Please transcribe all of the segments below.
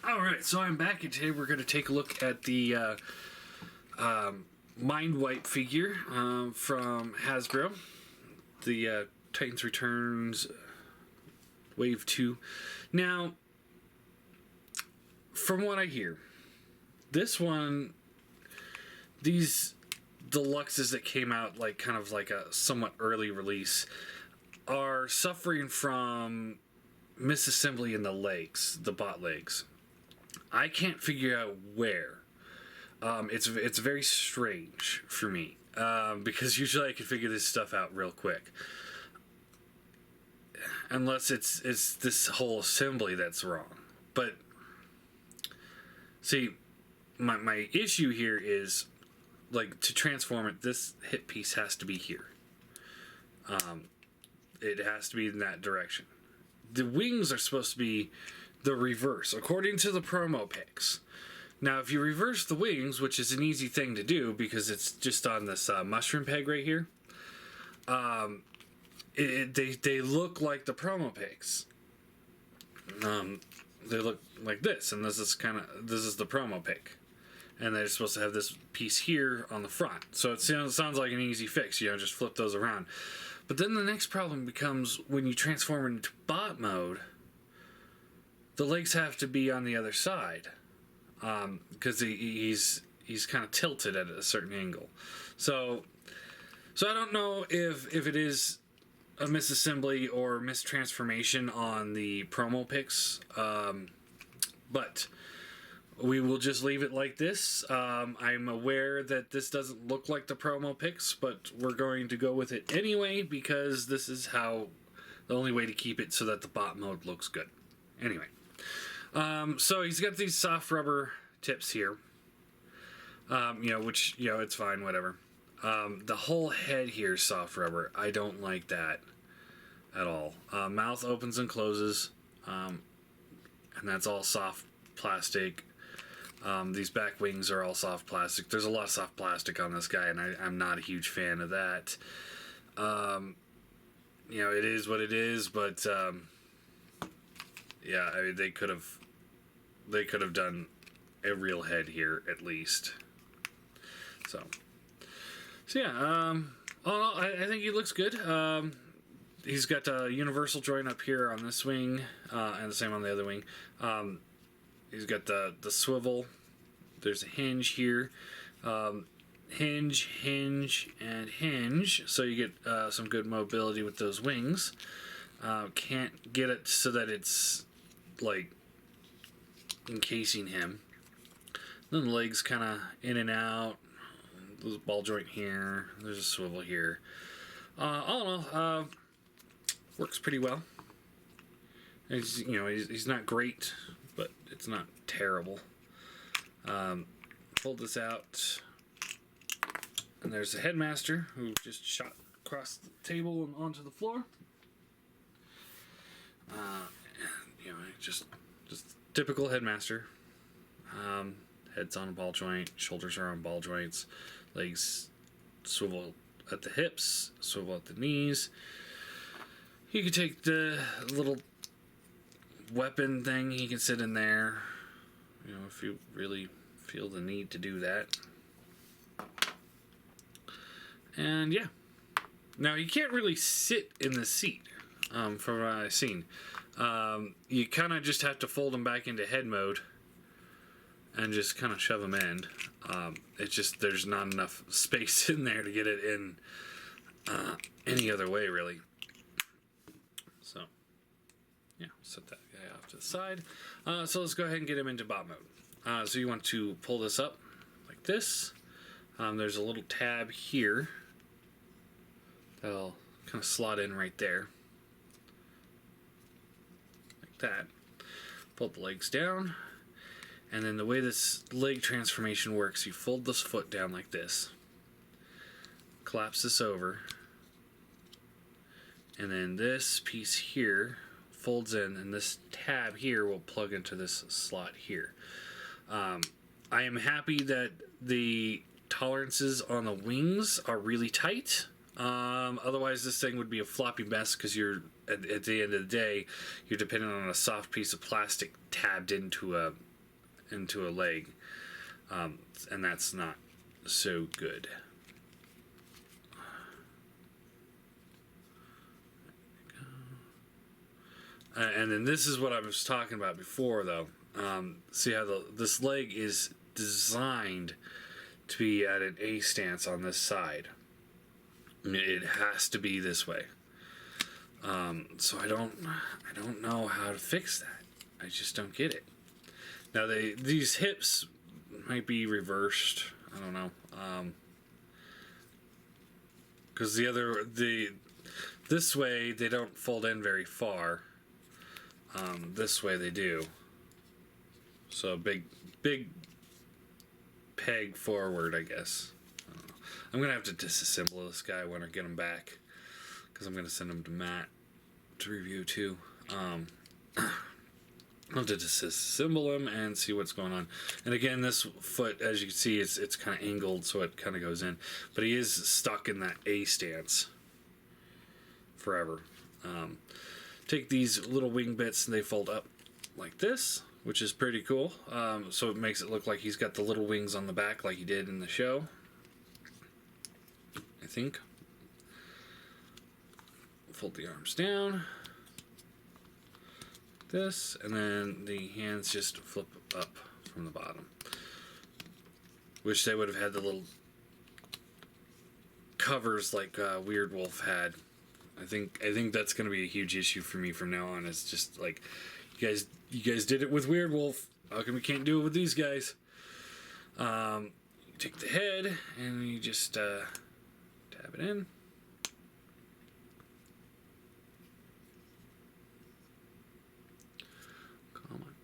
Alright, so I'm back, and today we're going to take a look at the Mindwipe figure from Hasbro. The Titans Returns Wave 2. Now, from what I hear, this one, these deluxes that came out like kind of like a somewhat early release are suffering from misassembly in the legs, the bot legs. I can't figure out where. It's very strange for me because usually I can figure this stuff out real quick, unless it's this whole assembly that's wrong. But see, my issue here is, like, to transform it, this hip piece has to be here. It has to be in that direction. The wings are supposed to be the reverse, according to the promo pics. Now, if you reverse the wings, which is an easy thing to do because it's just on this mushroom peg right here, they look like the promo pics. They look like this, and this is the promo pic, and they're supposed to have this piece here on the front. So it sounds like an easy fix, just flip those around. But then the next problem becomes when you transform it into bot mode. The legs have to be on the other side, because he's kind of tilted at a certain angle. So I don't know if it is a misassembly or mistransformation on the promo pics, but we will just leave it like this. I'm aware that this doesn't look like the promo pics, but we're going to go with it anyway because this is the only way to keep it so that the bot mode looks good. Anyway. So he's got these soft rubber tips here, which, it's fine, whatever. The whole head here is soft rubber. I don't like that at all. Mouth opens and closes, and that's all soft plastic. These back wings are all soft plastic. There's a lot of soft plastic on this guy, and I'm not a huge fan of that. It is what it is, but, yeah, I mean, they could have done a real head here at least. So yeah, I think he looks good. He's got a universal joint up here on this wing, and the same on the other wing. He's got the swivel. There's a hinge here. Hinge, and hinge. So you get some good mobility with those wings. Can't get it so that it's like encasing him. Then the legs kind of in and out. There's a ball joint here. There's a swivel here. All in all, works pretty well. He's not great, but it's not terrible. Fold this out, and there's the headmaster who just shot across the table and onto the floor. Just typical headmaster. Head's on a ball joint, shoulders are on ball joints, legs swivel at the hips, swivel at the knees. You can take the little weapon thing, he can sit in there, if you really feel the need to do that. And yeah. Now, you can't really sit in the seat, from what I've seen. You kind of just have to fold them back into head mode and just kind of shove them in. It's just there's not enough space in there to get it in any other way, really. So, yeah, set that guy off to the side. So let's go ahead and get him into bot mode. So you want to pull this up like this. There's a little tab here that'll kind of slot in right there. That. Pull the legs down, and then the way this leg transformation works, you fold this foot down like this, collapse this over, and then this piece here folds in, and this tab here will plug into this slot here. I am happy that the tolerances on the wings are really tight. Otherwise this thing would be a floppy mess because you're at the end of the day you're dependent on a soft piece of plastic tabbed into a into a leg, and that's not so good. And then this is what I was talking about before, though. See how this leg is designed to be at an A stance on this side. It has to be this way. So I don't know how to fix that. I just don't get it. Now these hips might be reversed. I don't know. Because this way they don't fold in very far. This way they do. So big peg forward, I guess. I don't know. I'm gonna have to disassemble this guy when I get him back, because I'm gonna send him to Matt to review too. I'll have to disassemble him and see what's going on. And again, this foot, as you can see, it's kind of angled, so it kind of goes in. But he is stuck in that A stance forever. Take these little wing bits and they fold up like this, which is pretty cool. So it makes it look like he's got the little wings on the back like he did in the show, I think. Fold the arms down. This, and then the hands just flip up from the bottom. Wish they would have had the little covers like Weird Wolf had. I think that's going to be a huge issue for me from now on. It's just like, you guys did it with Weird Wolf. How come we can't do it with these guys? You take the head and you just tab it in. Come on.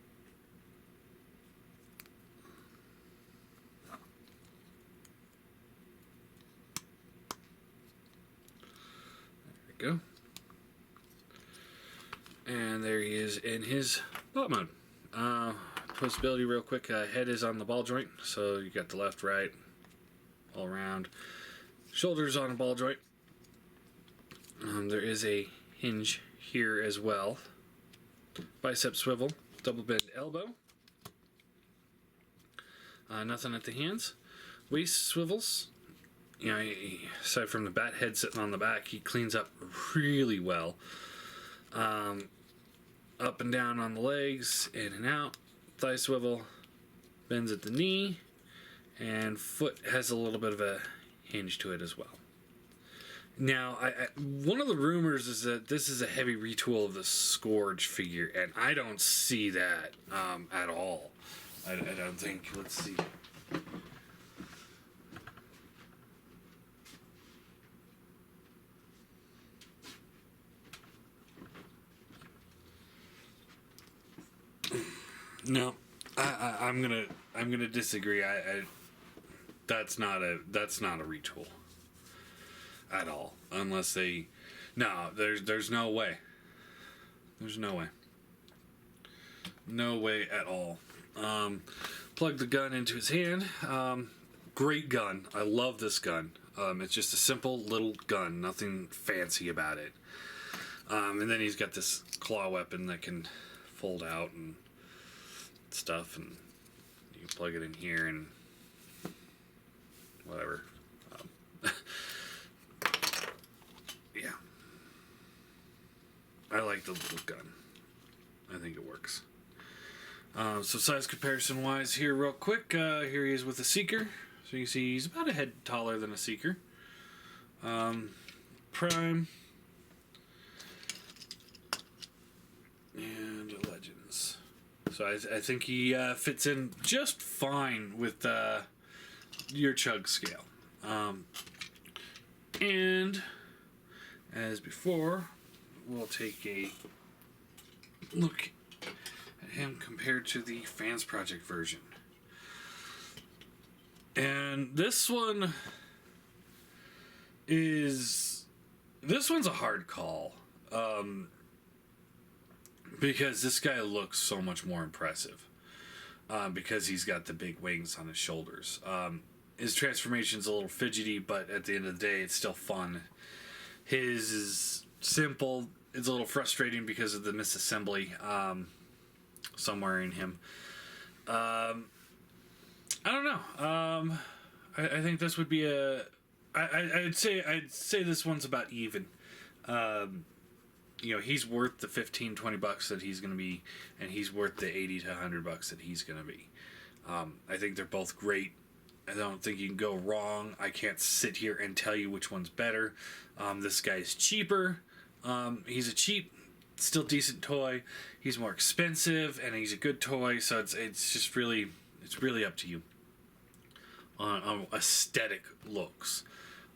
Go. And there he is in his bot mode. Twistability real quick. Head is on the ball joint, so you got the left, right, all around. Shoulders on a ball joint. There is a hinge here as well. Bicep swivel, double bend elbow. Nothing at the hands. Waist swivels. You know, aside from the bat head sitting on the back, he cleans up really well. Up and down on the legs, in and out. Thigh swivel, bends at the knee, and foot has a little bit of a hinge to it as well. Now, one of the rumors is that this is a heavy retool of the Scourge figure, and I don't see that at all. I don't think. Let's see. No, I'm gonna disagree. That's not a retool at all. Unless they, no, there's no way. There's no way. No way at all. Plug the gun into his hand. Great gun. I love this gun. It's just a simple little gun. Nothing fancy about it. And then he's got this claw weapon that can fold out and stuff, and you plug it in here and whatever. Yeah, I like the little gun. I think it works. So size comparison wise here real quick, here he is with a Seeker. So you can see he's about a head taller than a Seeker. Prime and Legends. So I think he fits in just fine with your chug scale. And as before, we'll take a look at him compared to the Fans Project version. And this one's a hard call. Because this guy looks so much more impressive. Because he's got the big wings on his shoulders. His transformation's a little fidgety, but at the end of the day, it's still fun. His is simple. It's a little frustrating because of the misassembly somewhere in him. I don't know. I think this would be a. I'd say this one's about even. He's worth the $15-$20 that he's going to be, and he's worth the $80 to $100 that he's going to be. I think they're both great. I don't think you can go wrong. I can't sit here and tell you which one's better. This guy's cheaper. He's a cheap, still decent toy. He's more expensive, and he's a good toy. So it's really up to you on aesthetic looks.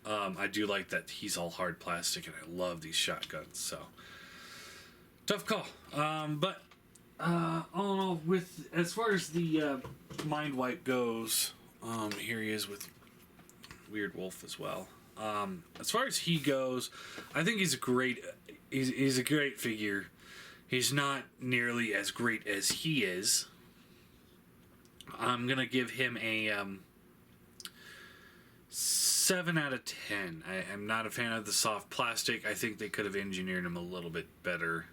I do like that he's all hard plastic, and I love these shotguns. So tough call. But all in all, with as far as the Mindwipe goes, here he is with Weird Wolf as well. As far as he goes, I think he's a great figure. He's not nearly as great as he is. I'm gonna give him a 7 out of 10. I am not a fan of the soft plastic. I think they could have engineered him a little bit better.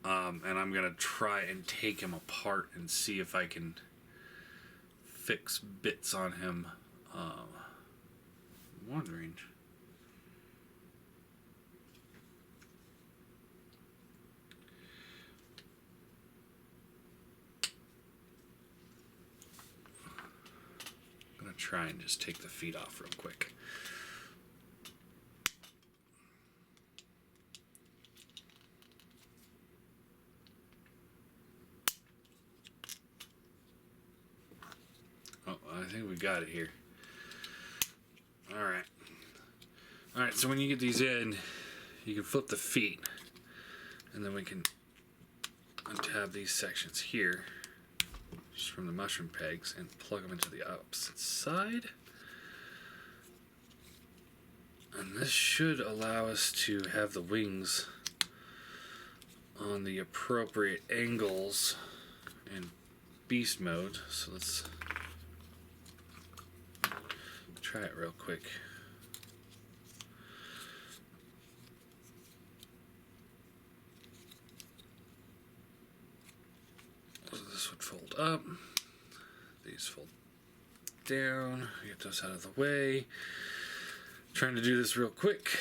And I'm gonna try and take him apart and see if I can fix bits on him. I'm wondering. I'm gonna try and just take the feet off real quick. Oh, I think we got it here. Alright, so when you get these in, you can flip the feet, and then we can untab these sections here, just from the mushroom pegs, and plug them into the opposite side. And this should allow us to have the wings on the appropriate angles in beast mode. So let's try it real quick. So this would fold up. These fold down. Get those out of the way. Trying to do this real quick.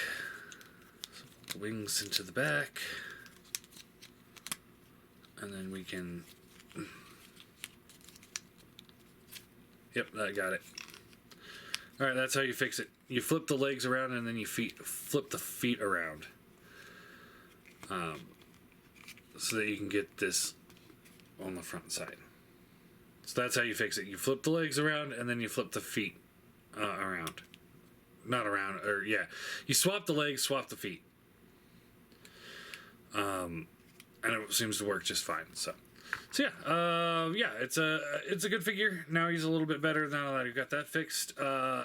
So the wings into the back. And then we can... Yep, I got it. Alright, that's how you fix it. You flip the legs around and then you flip the feet around. So that you can get this on the front side. So that's how you fix it. You flip the legs around and then you flip the feet around. Not around, or yeah. You swap the legs, swap the feet. And it seems to work just fine. So yeah, it's a good figure. Now he's a little bit better now that I got that fixed. I'm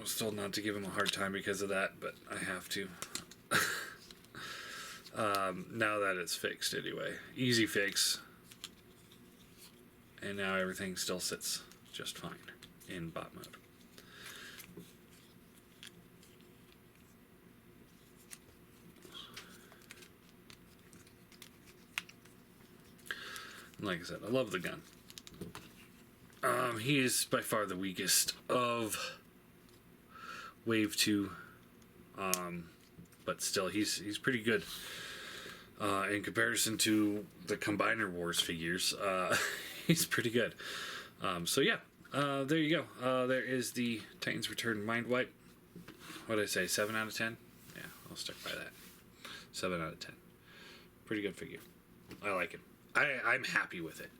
still not to give him a hard time because of that, but I have to. Now that it's fixed anyway. Easy fix. And now everything still sits just fine in bot mode. Like I said, I love the gun. He is by far the weakest of Wave 2. But still, he's pretty good. In comparison to the Combiner Wars figures, he's pretty good. So yeah, there you go. There is the Titans Return Mindwipe. What did I say, 7 out of 10? Yeah, I'll stick by that. 7 out of 10. Pretty good figure. I like it. I'm happy with it.